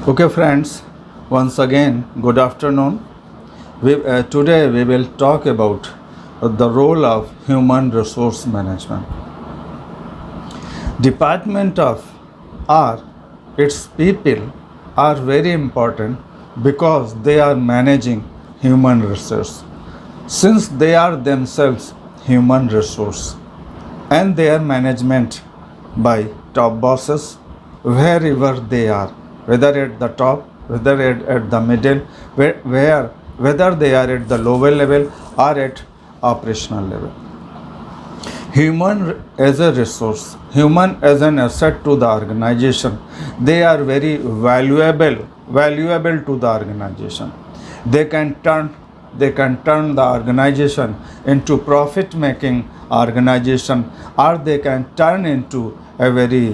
Okay, friends, once again, good afternoon. Today we will talk about the role of human resource management. Department of R, its people are very important because they are managing human resource. Since they are themselves human resource and their management by top bosses wherever they are, whether at the top, whether at the middle, whether they are at the lower level or at operational level. Human as a resource, human as an asset to the organization, they are very valuable to the organization. They can turn the organization into profit making organization, or they can turn into a very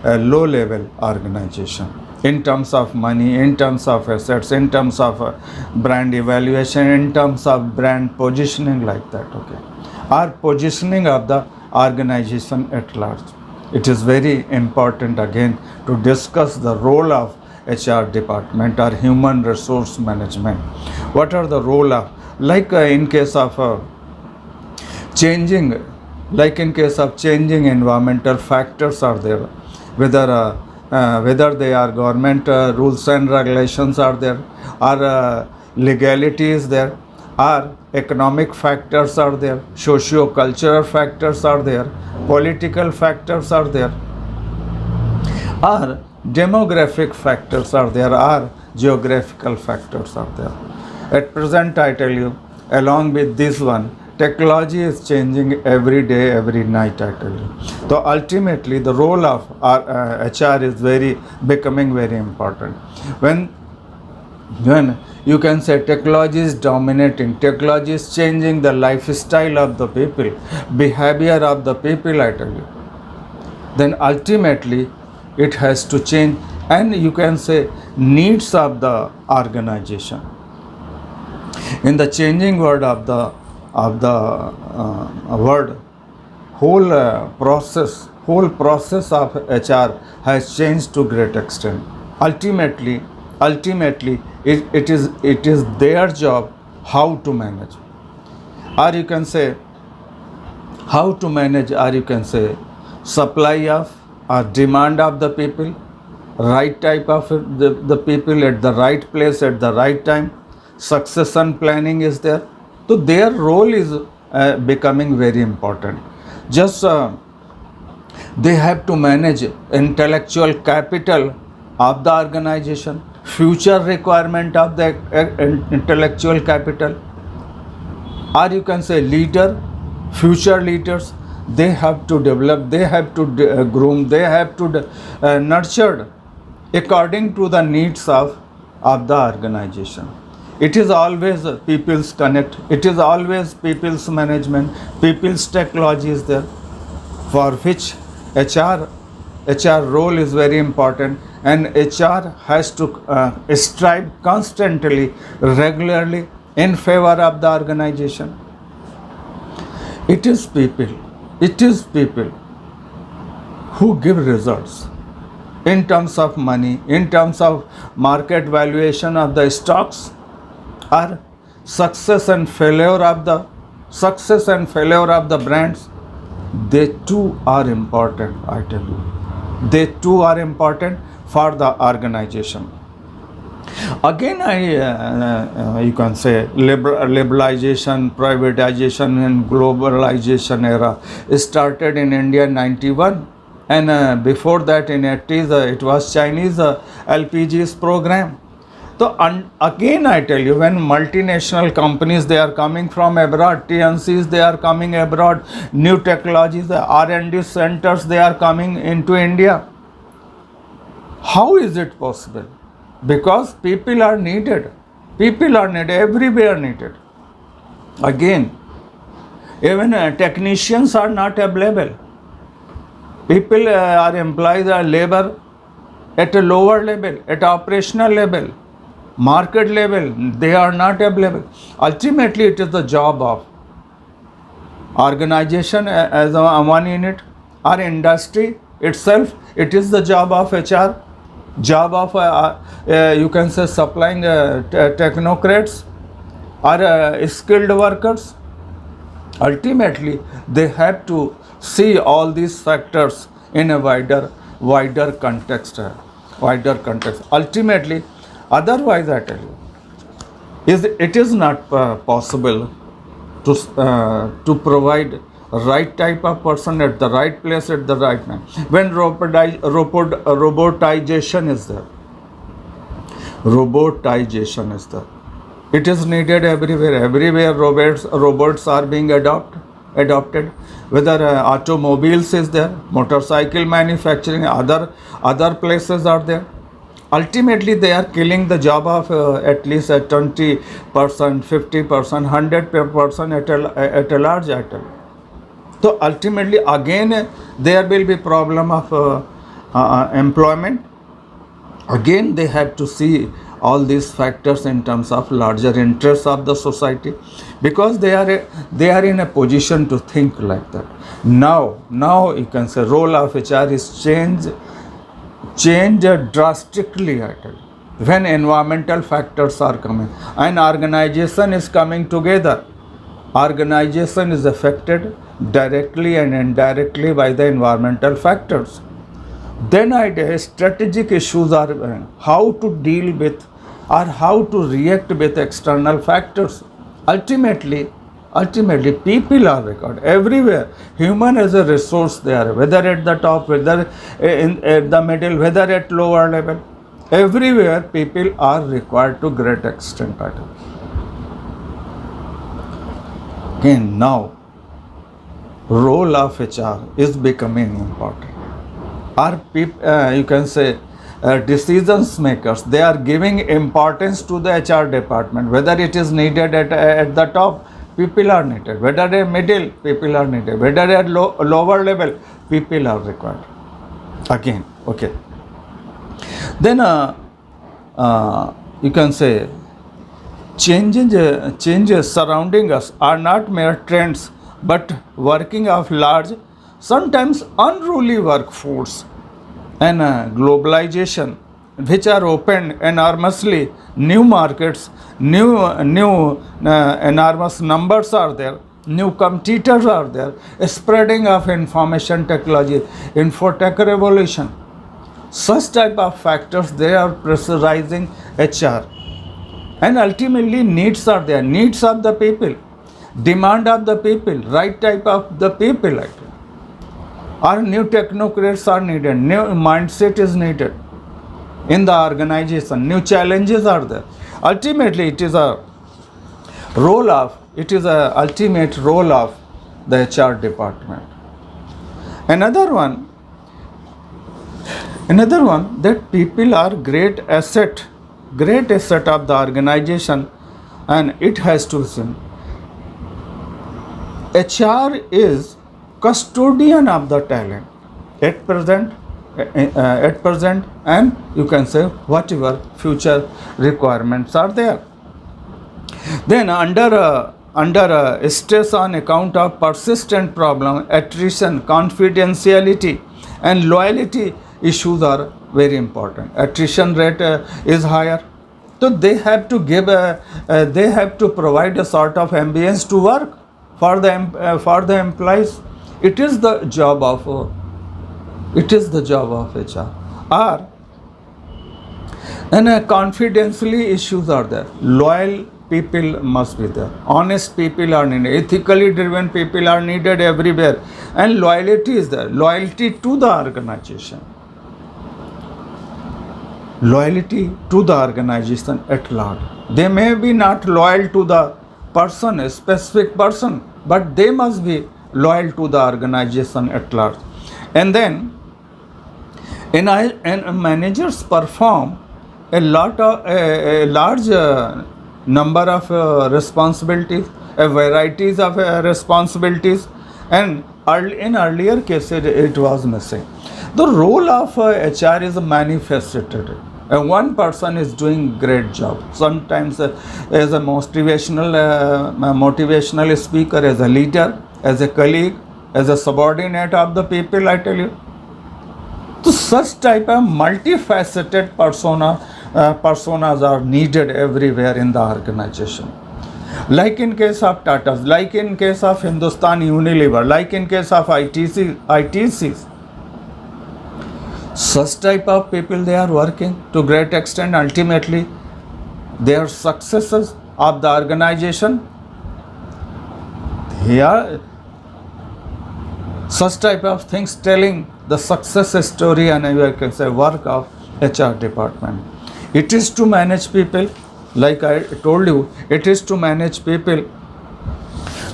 low level organization in terms of money, in terms of assets, in terms of brand evaluation, in terms of brand positioning, like that. Okay, or positioning of the organization at large. It is very important again to discuss the role of HR department or human resource management. What are the role of, in case of changing environmental factors are there, whether they are government rules and regulations are there, or legality is there, or economic factors are there, socio-cultural factors are there, political factors are there, or demographic factors are there, or geographical factors are there. At present, I tell you, along with this one, technology is changing every day, every night, I tell you. So ultimately, the role of HR is becoming very important. When you can say technology is dominating, technology is changing the lifestyle of the people, behavior of the people, I tell you, then ultimately it has to change, and you can say needs of the organization. In the changing world of the world, whole process of HR has changed to great extent. Ultimately it is their job how to manage, or you can say supply of or demand of the people, right type of the people at the right place at the right time. Succession planning is there. So their role is becoming very important. Just they have to manage intellectual capital of the organization, future requirement of the intellectual capital, or you can say future leaders. They have to develop, they have to groom, they have to nurture according to the needs of the organization. It is always people's connect, it is always people's management, people's technology is there, for which HR role is very important, and HR has to strive constantly, regularly in favor of the organization. It is people who give results in terms of money, in terms of market valuation of the stocks, or success and failure of the brands. They too are important, I tell you. They too are important for the organization. Again, you can say liberalization, privatization and globalization era started in India in 91, and before that in 80s it was Chinese LPG's program. So again I tell you, when multinational companies, they are coming from abroad, TNCs, they are coming abroad, new technologies, the R&D centers, they are coming into India. How is it possible? Because people are needed, everywhere needed. Again, even technicians are not available. People are employees, are labor at a lower level, at operational level, market level, they are not available. Ultimately, it is the job of organization as a one unit or industry itself. It is the job of HR job of you can say supplying technocrats or skilled workers. Ultimately, they have to see all these factors in a wider context, Ultimately, otherwise, I tell you, it is not possible to provide right type of person at the right place at the right time. When robotization is there, it is needed everywhere. Robots are being adopted, whether automobiles is there, motorcycle manufacturing, other places are there. Ultimately, they are killing the job of at least 20%, 50%, 100% at a large item. So ultimately, again, there will be problem of employment. Again, they have to see all these factors in terms of larger interests of the society, because they are in a position to think like that. Now you can say role of HR is changed drastically, I tell you. When environmental factors are coming, an organization is coming together, organization is affected directly and indirectly by the environmental factors. Then strategic issues are how to deal with or how to react with external factors. Ultimately, people are required everywhere. Human as a resource there, whether at the top, whether at the middle, whether at lower level. Everywhere, people are required to great extent. Again, now, role of HR is becoming important. Are people, you can say, decisions makers, they are giving importance to the HR department. Whether it is needed at the top, people are needed. Whether at middle, people are needed. Whether at lower level, people are required. Again, okay. Then you can say changes surrounding us are not mere trends, but working of large, sometimes unruly workforce and globalization, which are opened enormously new markets, new enormous numbers are there, new competitors are there, spreading of information technology, infotech revolution. Such type of factors, they are pressurizing HR, and ultimately needs are there, needs of the people, demand of the people, right type of the people. Actually, our new technocrats are needed, new mindset is needed in the organization, new challenges are there. Ultimately, it is a ultimate role of the HR department. Another one, that people are great asset of the organization, and it has to listen. HR is custodian of the talent at present, and you can say whatever future requirements are there. Then under stress on account of persistent problem, attrition, confidentiality, and loyalty issues are very important. Attrition rate is higher, so they have to provide a sort of ambience to work for the employees. It is the job of HR. Or and confidentially issues are there. Loyal people must be there. Honest people are needed. Ethically driven people are needed everywhere. And loyalty is there. Loyalty to the organization. Loyalty to the organization at large. They may be not loyal to the person, a specific person, but they must be loyal to the organization at large. And then, and managers perform a large number of responsibilities, varieties of responsibilities, and in earlier cases it was missing. The role of HR is manifested. One person is doing great job. Sometimes as a motivational speaker, as a leader, as a colleague, as a subordinate of the people, I tell you. So such type of multifaceted personas are needed everywhere in the organization. Like in case of Tata, like in case of Hindustan Unilever, like in case of ITCs. Such type of people, they are working to great extent. Ultimately, their successes of the organization, they are such type of things telling the success story and I can say work of HR department. It is to manage people, like I told you, it is to manage people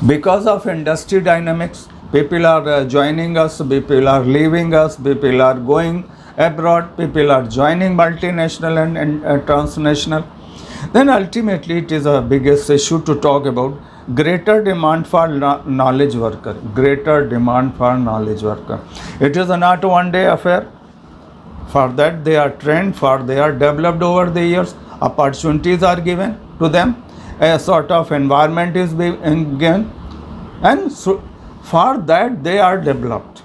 because of industry dynamics. People are joining us, people are leaving us, people are going abroad, people are joining multinational and transnational. Then ultimately it is a biggest issue to talk about greater demand for knowledge worker, greater demand for knowledge worker. It is not one day affair. For that they are trained, for they are developed over the years, opportunities are given to them, a sort of environment is being given, and so for that they are developed,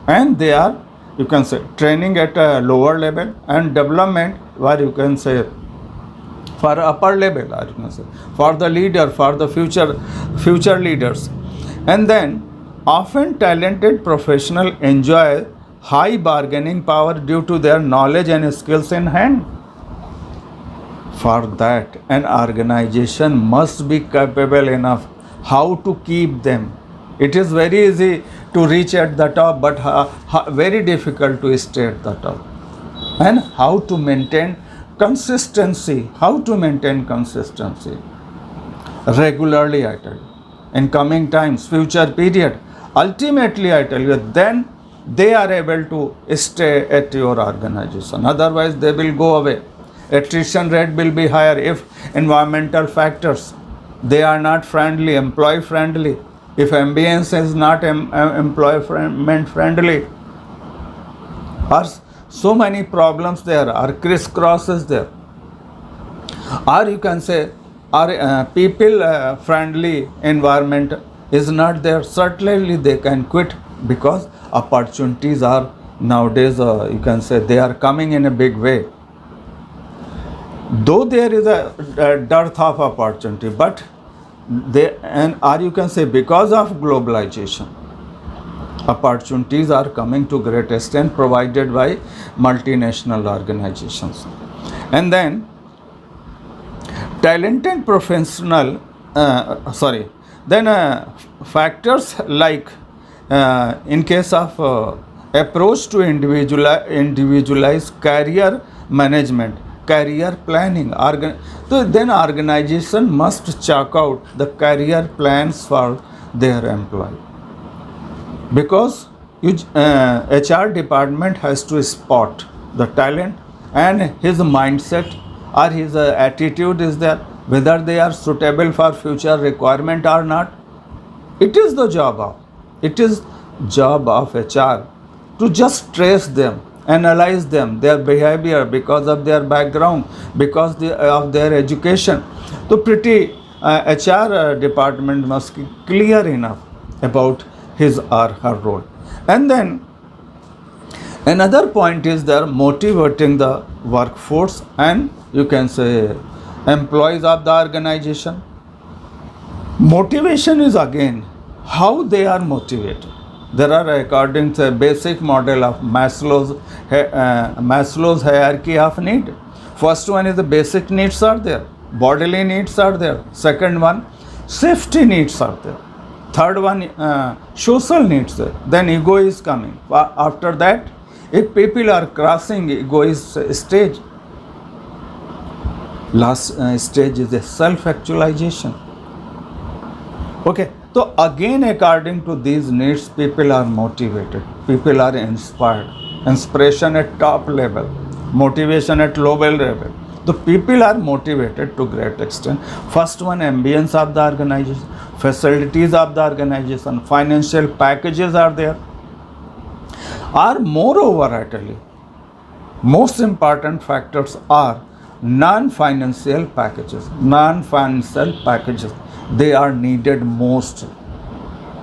and they are, you can say, training at a lower level and development where you can say for upper level, or you can say for the leader, for the future leaders. And then often talented professional enjoy high bargaining power due to their knowledge and skills in hand. For that, an organization must be capable enough how to keep them. It is very easy to reach at the top, but very difficult to stay at the top. And how to maintain consistency, regularly, I tell you, in coming times, future period. Ultimately, I tell you, then they are able to stay at your organization. Otherwise, they will go away. Attrition rate will be higher if environmental factors, they are not friendly, employee friendly. If ambience is not employment friendly, or so many problems there, or crisscrosses there, or you can say, or people friendly environment is not there, certainly they can quit, because opportunities are nowadays, you can say, they are coming in a big way. Though there is a dearth of opportunity, but they, and or you can say because of globalization, opportunities are coming to great extent provided by multinational organizations. And then talented professional, factors like in case of approach to individualize career management, career planning. So then organization must chalk out the career plans for their employee, because HR department has to spot the talent and his mindset or his attitude is there, whether they are suitable for future requirement or not. It is job of HR to just trace them, analyze them, their behavior, because of their background, because of their education. So pretty HR department must be clear enough about his or her role. And then another point is they're motivating the workforce and you can say employees of the organization. Motivation is again how they are motivated. There are, according to a basic model of Maslow's hierarchy of need. First one is the basic needs are there, bodily needs are there. Second one, safety needs are there. Third one, social needs there. Then ego is coming. After that, if people are crossing egoist stage, last stage is the self-actualization. Okay. So again, according to these needs, people are motivated, people are inspired. Inspiration at top level, motivation at lower level. The people are motivated to great extent. First one, ambience of the organization, facilities of the organization, financial packages are there. Or moreover, I tell you, most important factors are non-financial packages. Non-financial packages, they are needed most.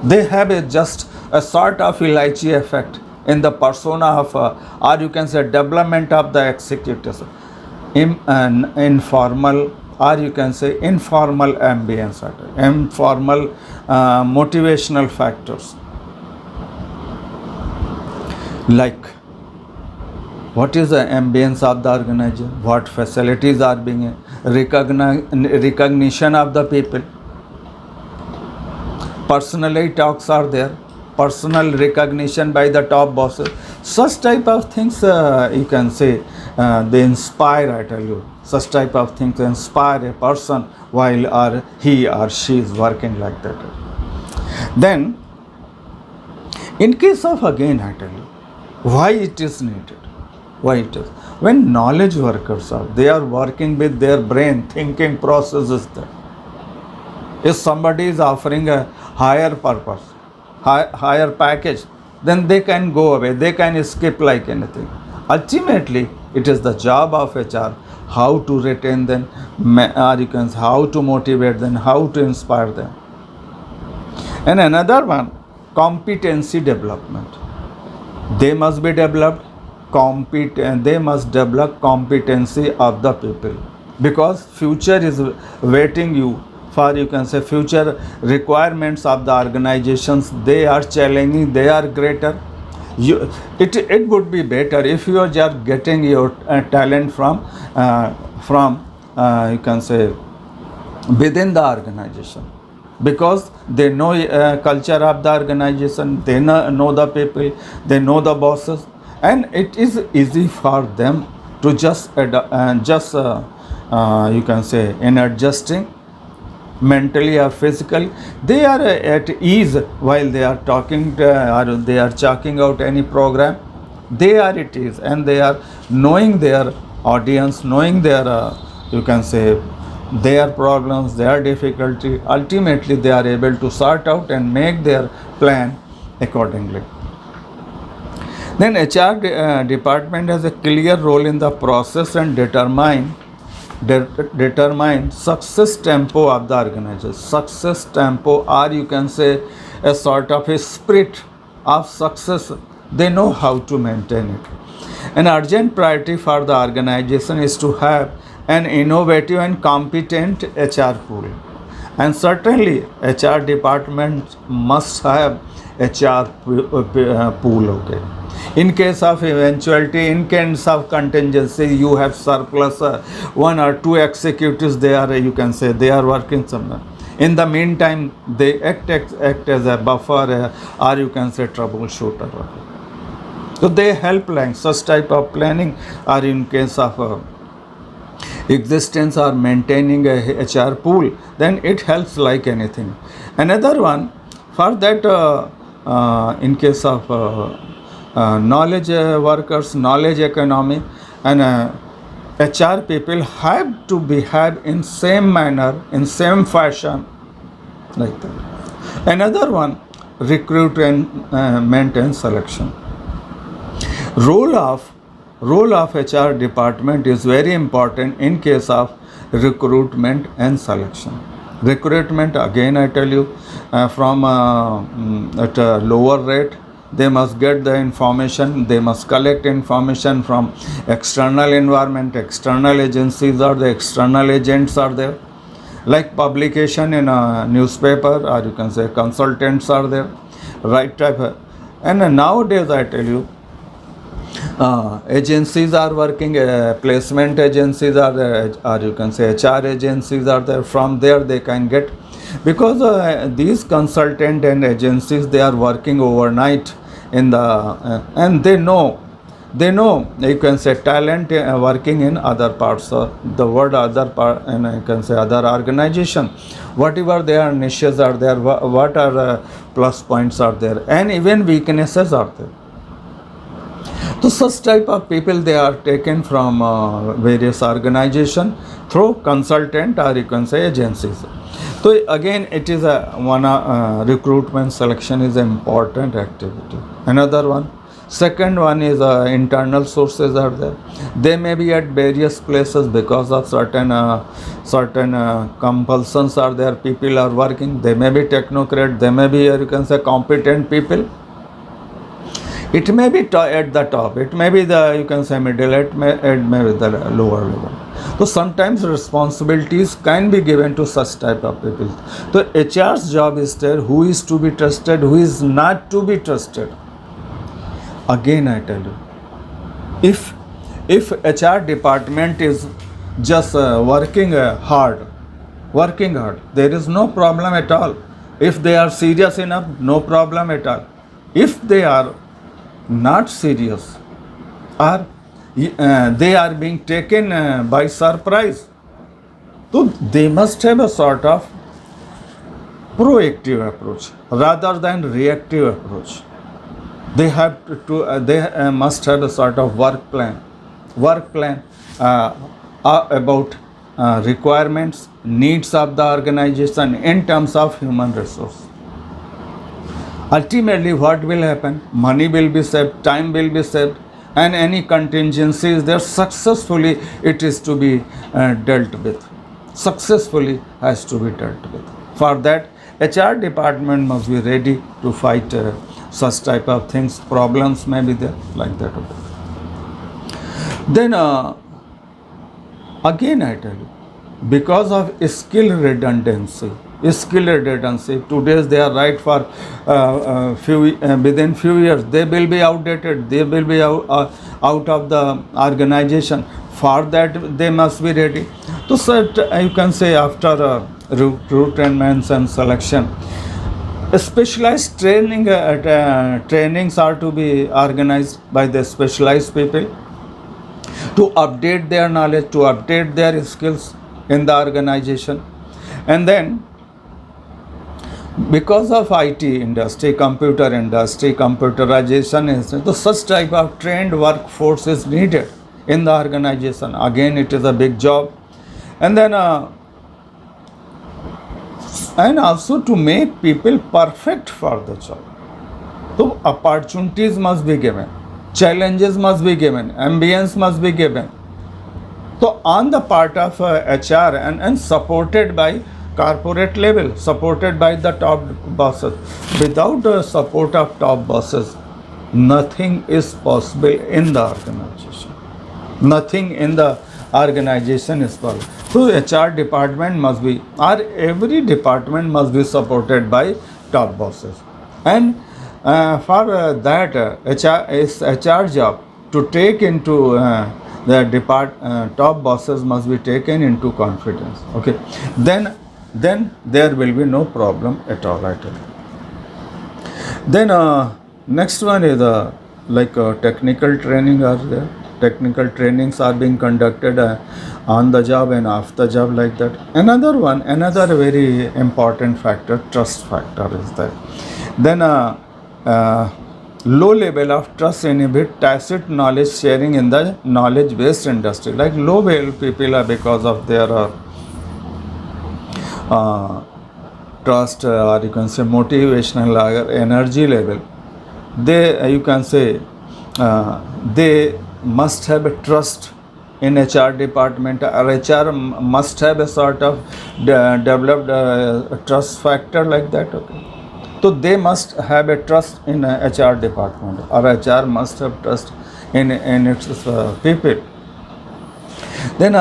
They have just a sort of elaichi effect in the persona of, or you can say development of the executives, informal, or you can say informal ambience, informal motivational factors, like what is the ambience of the organization, what facilities are being recognition of the people, personally talks are there, personal recognition by the top bosses, such type of things you can say they inspire, I tell you, such type of things inspire a person while he or she is working like that. Then in case of, again I tell you, why it is needed, why it is, when knowledge workers are, they are working with their brain, thinking process is there. If somebody is offering a higher purpose, higher package, then they can go away, they can skip like anything. Ultimately, it is the job of HR how to retain them, or you can say how to motivate them, how to inspire them. And another one, competency development. They must be developed, they must develop competency of the people, because future is waiting you for, you can say, future requirements of the organizations, they are challenging, they are greater. It would be better if you are just getting your talent from you can say within the organization, because they know culture of the organization, they know the people, they know the bosses, and it is easy for them to just you can say in adjusting mentally or physically, they are at ease while they are talking or they are chalking out any program, they are at ease, and they are knowing their audience, knowing their you can say their problems, their difficulty. Ultimately they are able to sort out and make their plan accordingly. Then HR department has a clear role in the process and determine success tempo of the organization. Success tempo, or you can say a sort of a spirit of success, they know how to maintain it. An urgent priority for the organization is to have an innovative and competent HR pool, and certainly HR department must have HR pool. Okay, in case of eventuality, in case of contingency, you have surplus one or two executives, they are, you can say, they are working somewhere. In the meantime, they act as a buffer or you can say troubleshooter. So they help like such type of planning, or in case of existence or maintaining a HR pool, then it helps like anything. Another one for that in case of knowledge workers, knowledge economy, and HR people have to behave in same manner, in same fashion, like that. Another one, recruitment and selection. Role of HR department is very important in case of recruitment and selection. Recruitment, again I tell you, from at a lower rate, they must get the information, they must collect information from external environment, external agencies, or the external agents are there, like publication in a newspaper, or you can say consultants are there, right type of, and nowadays I tell you agencies are working, placement agencies are there, or you can say HR agencies are there. From there they can get, because these consultant and agencies, they are working overnight in the and they know you can say talent working in other parts of the world, other part, and you can say other organization, whatever their niches are there, what are plus points are there, and even weaknesses are there. So such type of people, they are taken from various organization through consultant, or you can say agencies. So again, it is one recruitment selection is an important activity. Another one, second one is internal sources are there. They may be at various places because of certain compulsions are there. People are working. They may be technocrat. They may be, you can say, competent people. It may be at the top, it may be the, you can say, middle, it may be the lower level. So sometimes responsibilities can be given to such type of people. So HR's job is there, who is to be trusted, who is not to be trusted. Again I tell you, if HR department is just working hard, there is no problem at all. If they are serious enough, no problem at all. If they are not serious, or they are being taken by surprise, so they must have a sort of proactive approach rather than reactive approach. They have they must have a sort of work plan about requirements, needs of the organization in terms of human resource. Ultimately, what will happen? Money will be saved, time will be saved, and any contingencies there successfully it is to be dealt with. Successfully has to be dealt with. For that, HR department must be ready to fight such type of things. Problems may be there like that. Then again I tell you, because of skill redundancy, today's they are right for within few years they will be outdated, they will be out of the organization. For that they must be ready. So you can say after recruitment and selection, specialized trainings are to be organized by the specialized people to update their knowledge, to update their skills in the organization. And then because of IT industry, computer industry, computerization is, so such type of trained workforce is needed in the organization. Again, it is a big job. And then and also to make people perfect for the job. So opportunities must be given, challenges must be given, ambience must be given. So on the part of HR and supported by corporate level, supported by the top bosses. Without the support of top bosses, nothing is possible in the organization. Nothing in the organization is possible. So HR department must be, or every department must be supported by top bosses. And for that, HR job to take into the top bosses must be taken into confidence. Okay, then there will be no problem at all. I tell you. Then next one is technical training are there. Technical trainings are being conducted on the job and off the job like that. Another very important factor, trust factor is there. Then low level of trust inhibit tacit knowledge sharing in the knowledge based industry. Like low level people are, because of their trust or you can say motivational or energy level, they you can say they must have a trust in HR department, or HR must have a sort of developed trust factor like that. Okay, so they must have a trust in HR department, or HR must have trust in its people. Then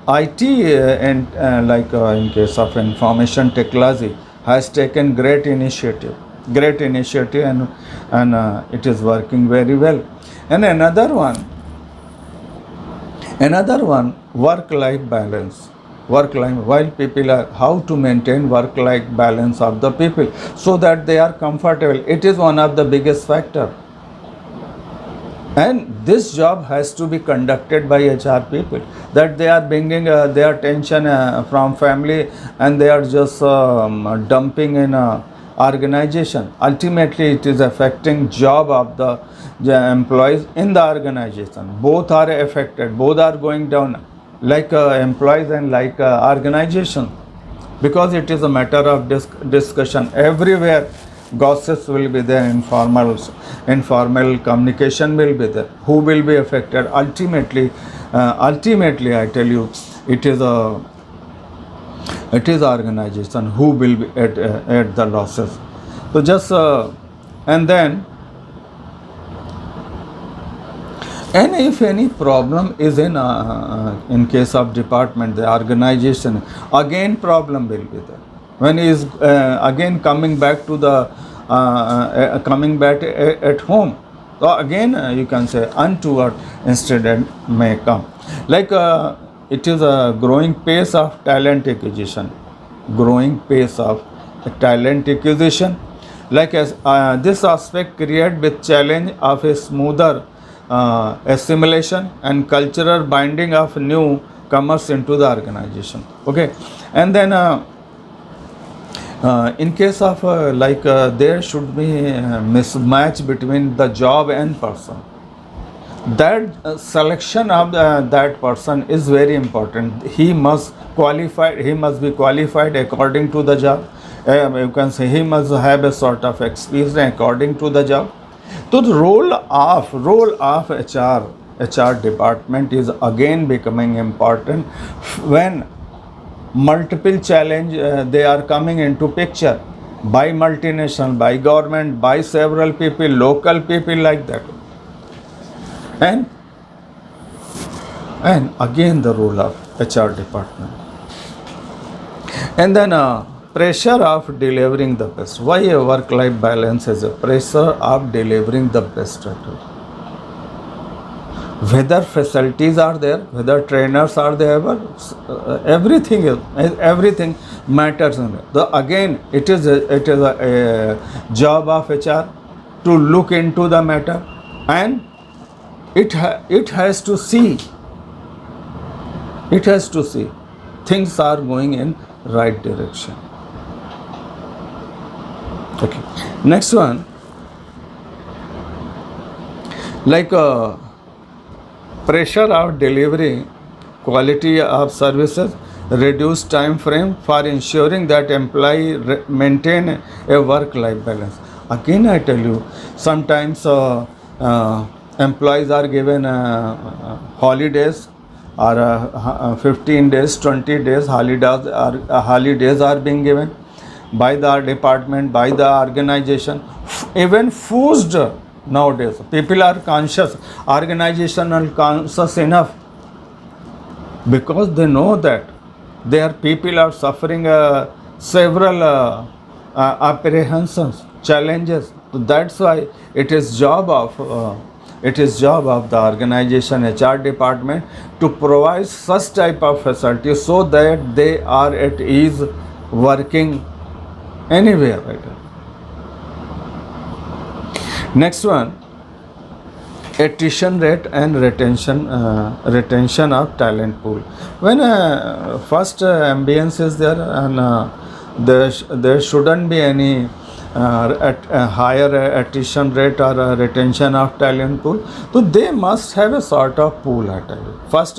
IT and in case of information technology has taken great initiative, and it is working very well. And another one, work-life balance. While people are, how to maintain work-life balance of the people so that they are comfortable. It is one of the biggest factor. And this job has to be conducted by HR people, that they are bringing their tension from family and they are just dumping in organization. Ultimately, it is affecting job of the employees in the organization. Both are affected, both are going down, like employees and like organization, because it is a matter of discussion everywhere. Gossips will be there, informal communication will be there. Who will be affected? Ultimately I tell you, it is organization who will be at the losses. So just and then And if any problem is in case of department, the organization, again problem will be there. When he is again coming back to the coming back at home, so again you can say untoward incident may come. Like it is a growing pace of talent acquisition, growing pace of talent acquisition. Like as this aspect create with challenge of a smoother assimilation and cultural binding of new comers into the organization. Okay, and then in case of there should be a mismatch between the job and person. That selection of that person is very important. He must be qualified according to the job. You can say he must have a sort of experience according to the job. So the role of HR department is again becoming important when multiple challenge they are coming into picture by multinational, by government, by several people, local people, like that. And again the role of HR department. And then pressure of delivering the best. Why a work-life balance is a pressure of delivering the best at all. Whether facilities are there, whether trainers are there, everything matters. Again, it is a job of HR to look into the matter, and it has to see things are going in right direction. Okay, next one, like pressure of delivery quality of services, reduce time frame for ensuring that employee maintain a work life balance. Again I tell you, sometimes employees are given holidays, or 15 days, 20 days holidays are being given by the department, by the organization, even forced. Nowadays people are conscious, organizational conscious enough, because they know that their people are suffering several apprehensions, challenges. So that's why it is job of the organization HR department to provide such type of facilities so that they are at ease working anywhere. Right? Next one, attrition rate and retention of talent pool. When first ambience is there, and there shouldn't be any higher attrition rate or retention of talent pool, so they must have a sort of pool at it. First,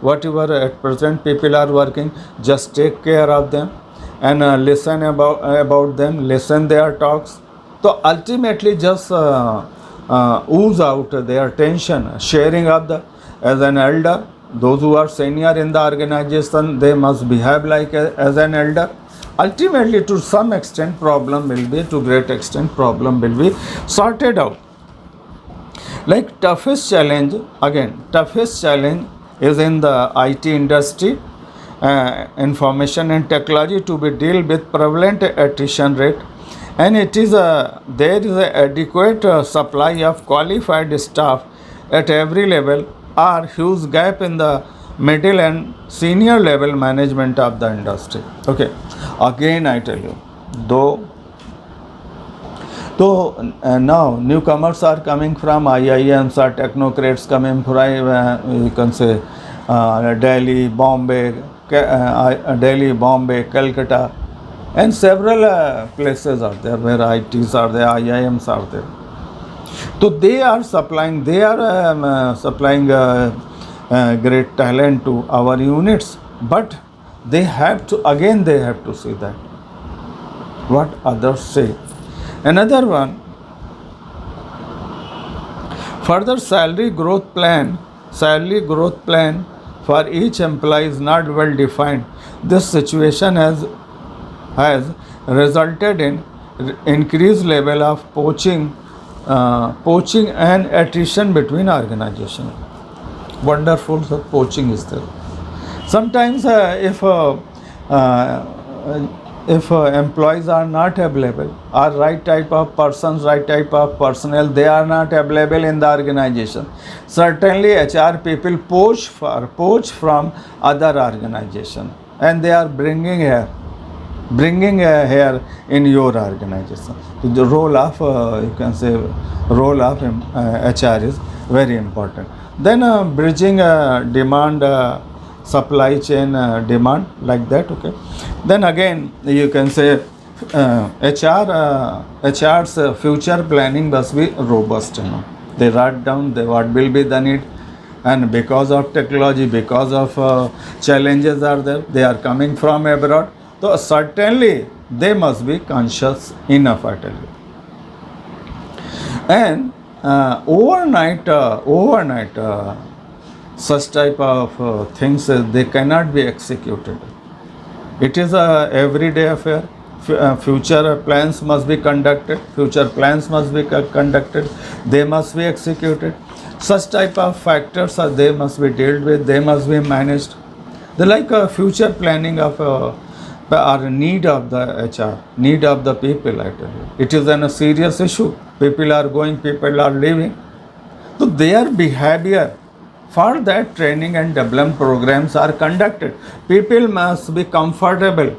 whatever at present people are working, just take care of them and listen about them, listen their talks. So ultimately just ooze out their tension, sharing of the, as an elder, those who are senior in the organization, they must behave like as an elder. Ultimately, to some extent, to great extent, problem will be sorted out. Like toughest challenge is in the IT industry, information and technology, to be deal with prevalent attrition rate, and there is a adequate supply of qualified staff at every level, or huge gap in the middle and senior level management of the industry. Okay, again I tell you, though now newcomers are coming from IIMs, or technocrats coming from you can say Delhi, Bombay, Calcutta, and several places are there where ITs are there, IIMs are there. So they are supplying great talent to our units, but they have to see that what others say. Another one, further salary growth plan for each employee is not well defined. This situation has resulted in increased level of poaching poaching and attrition between organizations. Wonderful poaching is there. Sometimes if employees are not available, or right type of persons, right type of personnel, they are not available in the organization, certainly HR people poach from other organization, and they are bringing here in your organization. The role of you can say role of HR is very important. Then bridging demand, supply chain demand, like that. Okay. Then again you can say HR's future planning must be robust. They write down what will be the need, and because of technology, because of challenges are there, they are coming from abroad. So certainly they must be conscious enough, I tell you. And overnight such type of things, they cannot be executed. It is a everyday affair. Future plans must be conducted. Future plans must be conducted. They must be executed. Such type of factors they must be dealt with. They must be managed. They like a future planning of are need of the HR, need of the people, I tell you. It is a serious issue. People are going, people are leaving. So their behavior, for that training and development programs are conducted. People must be comfortable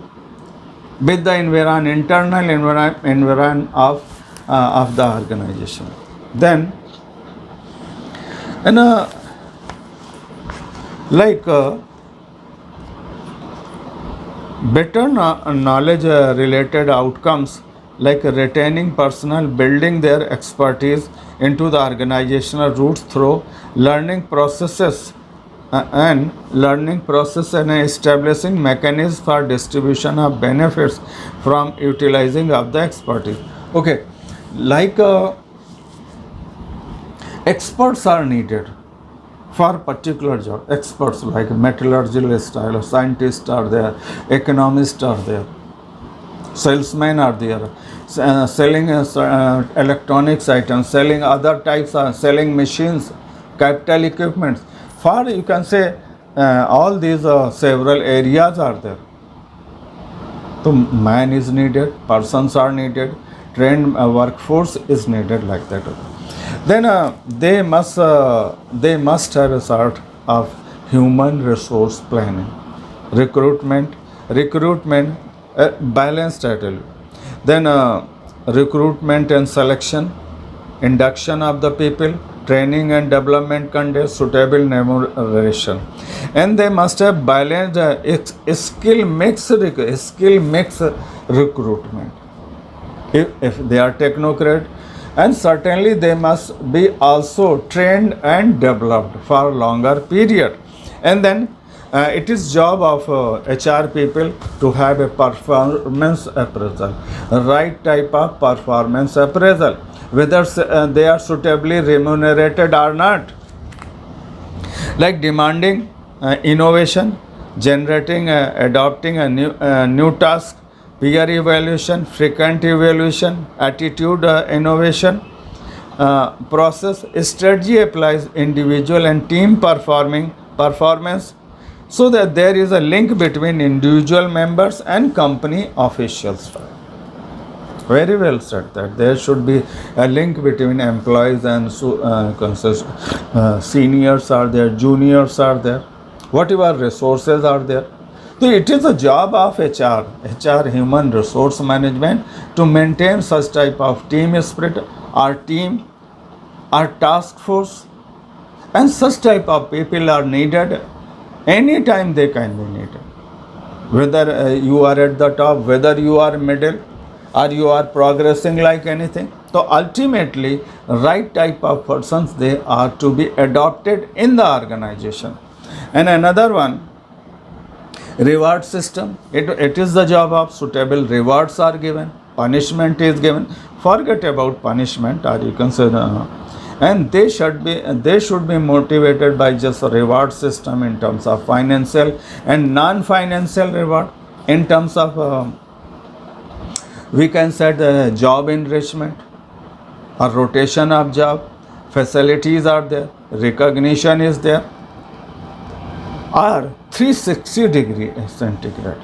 with the internal environment of the organization. Then, and better knowledge related outcomes, like retaining personnel, building their expertise into the organizational roots through learning processes and establishing mechanisms for distribution of benefits from utilizing of the expertise. Okay, like experts are needed for particular job. Experts like metallurgists or scientists are there, economists are there, salesmen are there, selling electronics items, selling other types of selling machines, capital equipment. For you can say all these several areas are there. So man is needed, persons are needed, trained workforce is needed, like that. Then they must have a sort of human resource planning, recruitment, balanced, I tell you. Then recruitment and selection, induction of the people, training and development conduct, suitable remuneration, and they must have balanced skill mix recruitment. If they are technocrat, and certainly they must be also trained and developed for a longer period. And then it is job of HR people to have a performance appraisal, right type of performance appraisal, whether they are suitably remunerated or not, like demanding innovation, generating adopting a new task, peer evaluation, frequent evaluation, attitude innovation, process strategy applies individual and team performance, so that there is a link between individual members and company officials. Very well said that there should be a link between employees and seniors are there, juniors are there, whatever resources are there. So it is a job of HR, human resource management, to maintain such type of team spirit, our team, our task force, and such type of people are needed anytime they can be needed. Whether you are at the top, whether you are middle, or you are progressing like anything. So ultimately, right type of persons, they are to be adopted in the organization. And another one, reward system. It is the job of suitable rewards are given, punishment is given. Forget about punishment, or you can say, and they should be motivated by just a reward system in terms of financial and non-financial reward, in terms of we can say the job enrichment, a rotation of job, facilities are there, recognition is there, or 360 degree centigrade.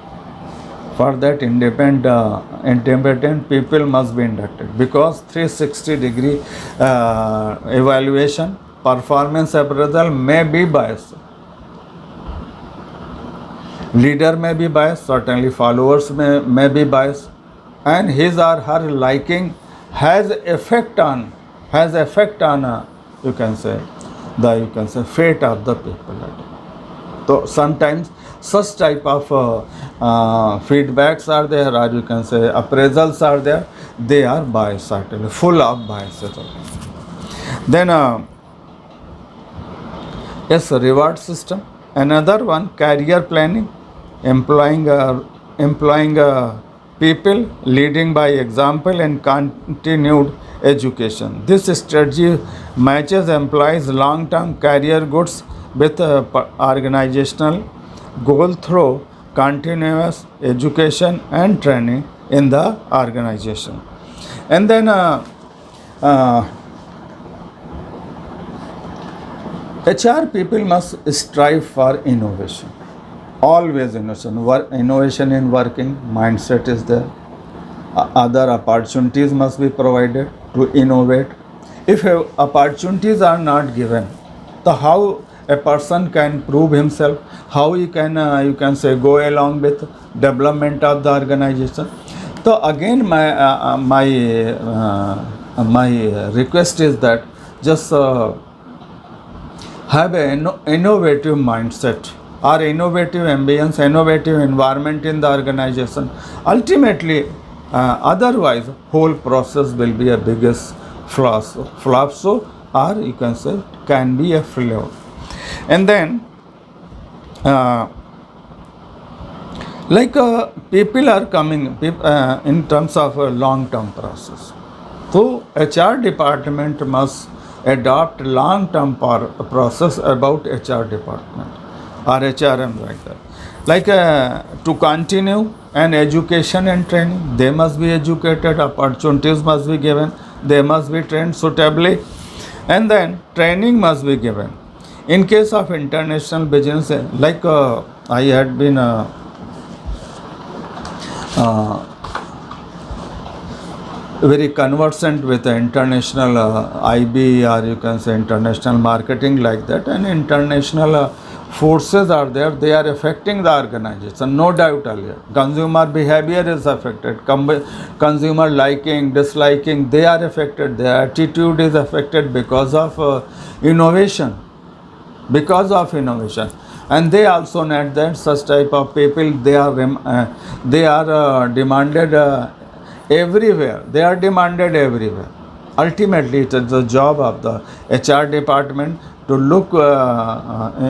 For that independent people must be inducted, because 360 degree evaluation, performance appraisal may be biased. Leader may be biased, certainly followers may be biased, and his or her liking has effect on you can say fate of the people. So sometimes such type of feedbacks are there, or you can say appraisals are there. They are biased, certainly full of biases. Then yes, reward system. Another one, career planning, employing people, leading by example, and continued education. This strategy matches employees' long-term career goals with organizational goal through continuous education and training in the organization. And then HR people must strive for innovation. Always innovation. Innovation in working mindset is there. Other opportunities must be provided to innovate. If opportunities are not given, so how a person can prove himself, how he can you can say go along with development of the organization. So again my request is that just have an innovative mindset or innovative ambience, innovative environment in the organization. Ultimately, otherwise whole process will be a biggest flop, so or you can say can be a failure. And then people are coming in terms of a long-term process. So HR department must adopt long-term process about HR department or HRM like that. To continue an education and training, they must be educated, opportunities must be given, they must be trained suitably, and then training must be given. In case of international business, I had been very conversant with the international IB, or you can say international marketing like that, and international forces are there. They are affecting the organization, no doubt earlier. Consumer behavior is affected, consumer liking, disliking, they are affected. Their attitude is affected because of innovation. And they also need that such type of people. They are demanded everywhere. They are demanded everywhere. Ultimately, it is the job of the HR department to look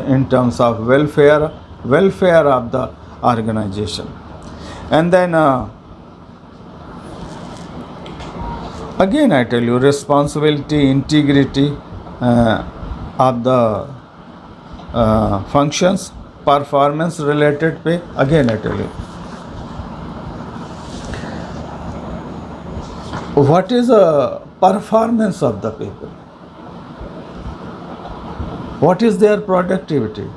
in terms of welfare of the organization. And then again I tell you, responsibility, integrity of the functions, performance related pay. Again I tell you, what is a performance of the people? What is their productivity?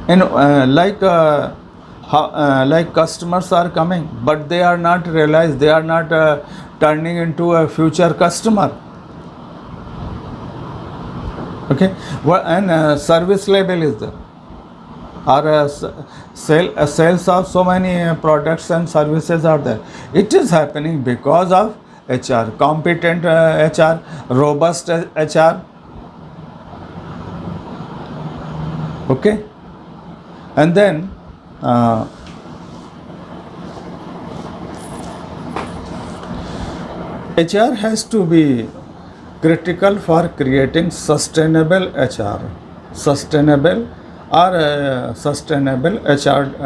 And like customers are coming, but they are not realized, they are not turning into a future customer. Okay, and service level is there, or sales of so many products and services are there. It is happening because of HR, competent HR, robust HR. Okay, and then HR has to be critical for creating sustainable HR, sustainable HR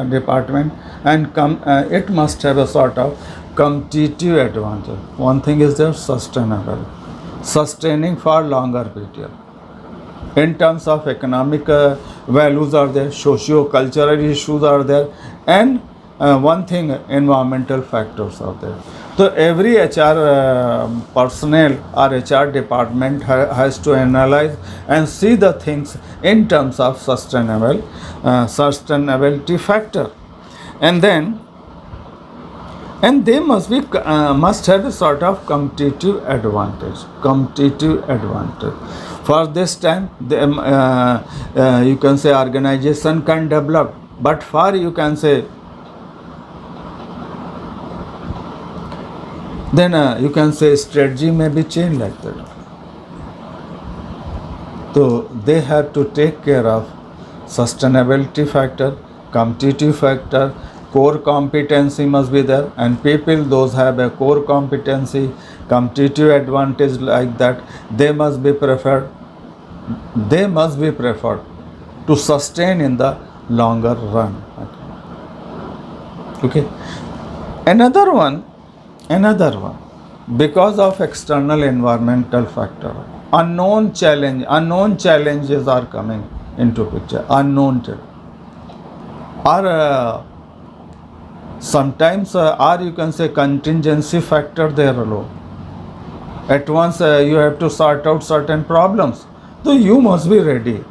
department, and it must have a sort of competitive advantage. One thing is there, sustainable, sustaining for longer period. In terms of economic values are there, socio-cultural issues are there, and one thing, environmental factors are there. So every HR personnel or HR department has to analyze and see the things in terms of sustainability factor, and then they must have a sort of competitive advantage. For this time, you can say organization can develop, but for you can say then you can say strategy may be changed like that. So they have to take care of sustainability factor, competitive factor, core competency must be there, and people those have a core competency, competitive advantage like that, they must be preferred to sustain in the longer run. Okay. Another one, because of external environmental factor, unknown challenges are coming into picture. Or sometimes or you can say contingency factor there alone. At once you have to sort out certain problems, so you must be ready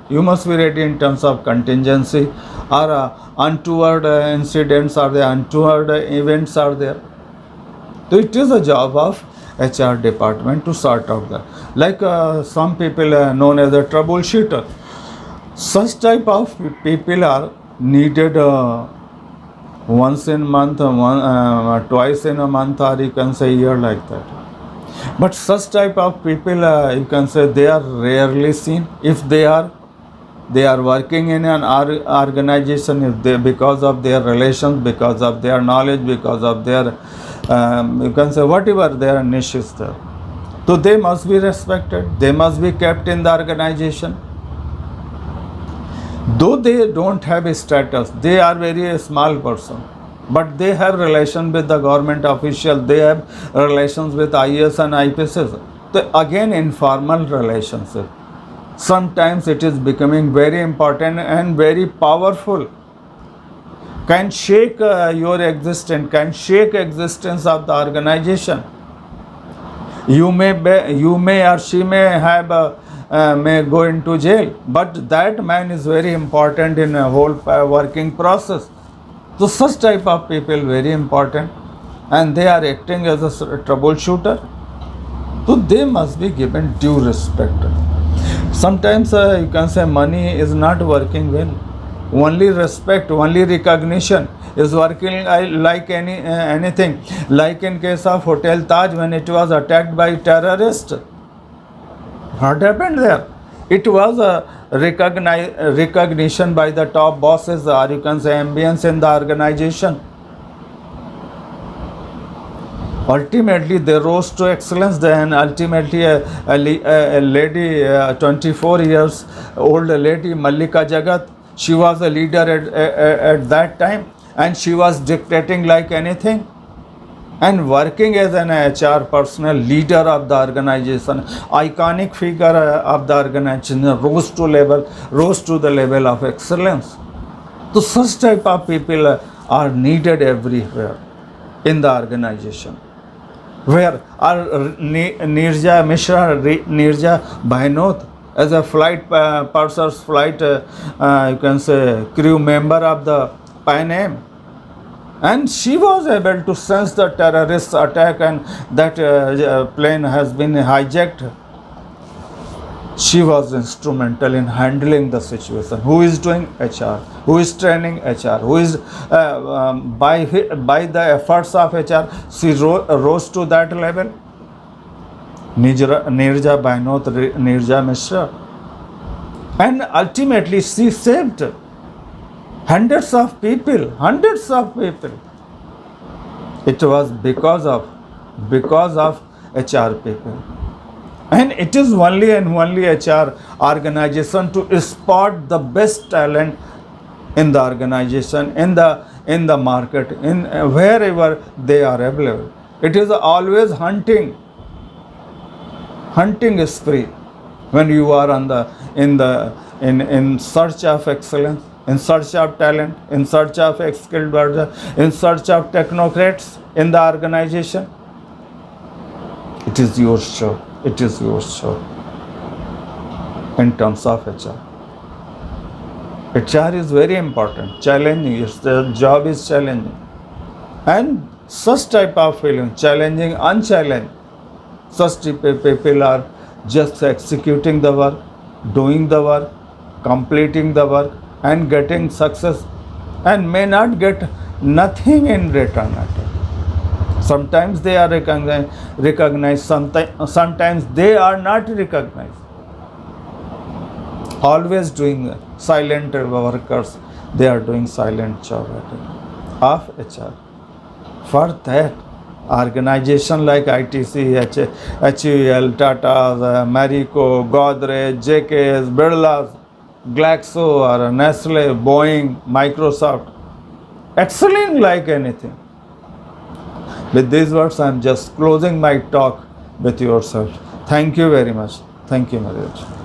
in terms of contingency, or untoward incidents are there, untoward events are there. So it is a job of HR department to sort out that. Like some people known as a troubleshooter. Such type of people are needed once in a month, twice in a month, or you can say year like that. But such type of people, you can say they are rarely seen. If they are working in an organization, if they, because of their relations, because of their knowledge, because of their you can say whatever their niche is there, so they must be respected, they must be kept in the organization. Though they don't have a status, they are very small person, but they have relation with the government official, they have relations with IAS and IPSs. So again, informal relationship. Sometimes it is becoming very important and very powerful. Can shake your existence, can shake existence of the organization. You may or she may have may go into jail, but that man is very important in a whole working process. So such type of people very important, and they are acting as a troubleshooter. So they must be given due respect. Sometimes you can say money is not working well. Only respect, only recognition is working like anything. Like in case of Hotel Taj, when it was attacked by terrorists, what happened there? It was a recognition by the top bosses, or you can say ambience in the organization. Ultimately, they rose to excellence. Then ultimately, a lady, 24 years old lady, Mallika Jagat, she was a leader at that time, and she was dictating like anything, and working as an HR personnel, leader of the organization, iconic figure of the organization, rose to the level of excellence. So such type of people are needed everywhere in the organization. Where are Nirja Mishra, Nirja Bhainot, as a flight purser's flight, you can say crew member of the Pan Am, and she was able to sense the terrorist attack and that plane has been hijacked. She was instrumental in handling the situation. Who is doing HR? Who is training HR? Who is by the efforts of HR, she rose to that level. Nirja Bhainot, Nirja Mishra, and ultimately she saved hundreds of people. It was because of HR people. And it is only and only HR organization to spot the best talent in the organization, in the market, in wherever they are available. It is always hunting spree when you are in search of excellence, in search of talent, in search of skilled workers, in search of technocrats in the organization. It is your show. It is your show. In terms of HR. HR is very important, challenging. The job is challenging. And such type of feeling, challenging, unchallenged. Such people are just executing the work, doing the work, completing the work, and getting success, and may not get nothing in return at all. Sometimes they are recognized, sometimes they are not recognized. Always doing silent workers, they are doing silent job of HR. For that, organization like ITC, HUL, Tata, Marico, Godrej, JKS, Birlas, Glaxo or Nestle, Boeing, Microsoft, excelling like anything. With these words, I am just closing my talk with yourself. Thank you very much. Thank you, Marriage.